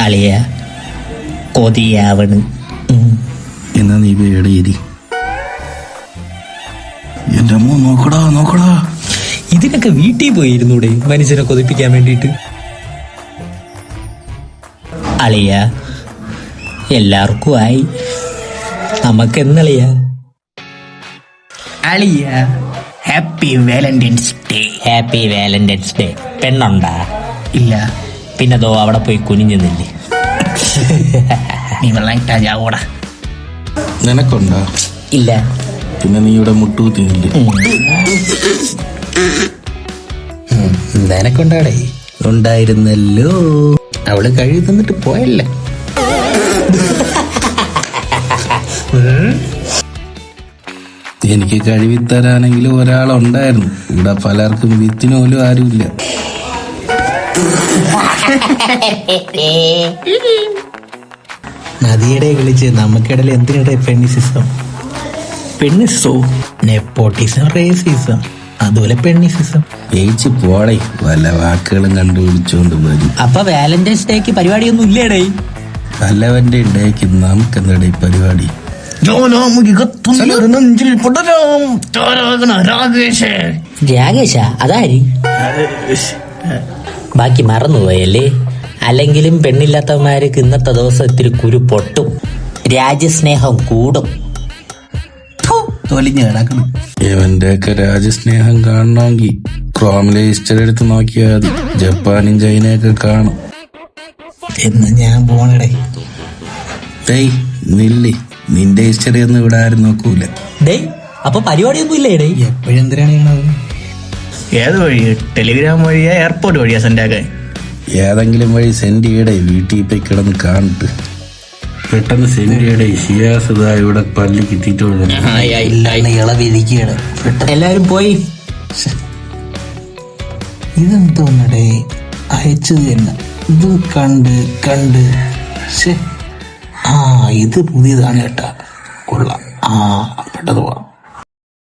അളിയ കൊതിയാവണ്. എന്നാ നീ പേടിയിരി. എന്റെ അമ്മ നോക്കടാ നോക്കടാ. ഇതിനൊക്കെ വീട്ടിൽ പോയിരുന്നൂടെ മനുഷ്യനെ കൊതിപ്പിക്കാൻ വേണ്ടിയിട്ട്? അളിയ എല്ലാവർക്കും ആയി, നമുക്കെന്നളിയ? അളിയ happy Valentine's Day. Happy Valentine's Day. പെണ്ണുണ്ടാ? ഇല്ല. പിന്നതോ അവിടെ പോയി കുനിഞ്ഞു നില്ലേ. നീ വെള്ളായിട്ടാ ജാവോടാ. നിനക്കുണ്ടാ? ഇല്ല. പിന്നെ നീ ഇവിടെ മുട്ടൂത്തില്ലേ? നിനക്കുണ്ടാടേ? ഉണ്ടായിരുന്നല്ലോ. അവള് കഴുകി തന്നിട്ട് പോയല്ലേ. എനിക്ക് കഴിവിത്തരാനെങ്കിലും ഒരാളുണ്ടായിരുന്നു. ഇവിടെ പലർക്കും വിത്തിന് പോലും ആരുമില്ല. നദിയുടെ വിളിച്ച് നമുക്കിടയിൽ എന്തിനിടെ പെണ്ണിസിസം? പെണ്ണിസോ? നെപ്പോട്ടിസം, റേസിസം, അതുപോലെ പെണ്ണിസിസം. ജയിച്ച് പോടേ, വല്ല വാക്കുകളും കണ്ടുപിടിച്ചോണ്ട് വരും. അപ്പൊ വാലന്റൈൻസ് ഡേക്ക് പരിപാടിയൊന്നും ഇല്ലേടേ? നല്ലവന്റെ ഡേക്ക് നമുക്കെന്തടേ പരിപാടി? രാകേശ അതാരി? ബാക്കി മറന്നുപോയല്ലേ? അല്ലെങ്കിലും പെണ്ണില്ലാത്തവന്മാർക്ക് ഇന്നത്തെ ദിവസം ഇത്തിരി കുരു പൊട്ടും, രാജ്യസ്നേഹം കൂടും. തൊലിഞ്ഞ് കിടക്കണം. ഇവന്റെയൊക്കെ രാജ്യസ്നേഹം കാണണമെങ്കിൽ ക്രോമിലെ ഹിസ്റ്ററി എടുത്ത് നോക്കിയാൽ മതി. ജപ്പാനും ചൈനയൊക്കെ കാണും. എന്ന് ഞാൻ പോണടേ. ഡേയ് നില്ലേ, നിന്റെ ഹിസ്റ്ററി ഒന്നും ഇവിടെ ആരും നോക്കൂല. ഡേയ് അപ്പൊ പരിപാടിയൊന്നും ഇല്ലേടേ? എപ്പോഴും എന്തിനാണ്? ഏത് വഴി? ടെലിഗ്രാം വഴിയാ എയർപോർട്ട് വഴിയാ സെൻഡാക്കാൻ? ഏതെങ്കിലും വഴി സെൻഡ് ചെയ്യടേ. വീട്ടിൽ പോയി കിടന്ന് കാണിട്ട് പെട്ടെന്ന് സെൻഡ് ചെയ്യടേ. ഷിയാസ് ഇതാ ഇവിടെ പള്ളിക്ക് തീറ്റോഴുന്നു. ഇളവിരിക്കുകയാണ്. എല്ലാരും പോയി. ഇതെന്തോന്നടേ അയച്ചത് തന്നെ. ഇത് കണ്ട് കണ്ട് ഇത് പുതിയതാണ് കേട്ടാ. കൊള്ളാം. പെട്ടത് പോവാം.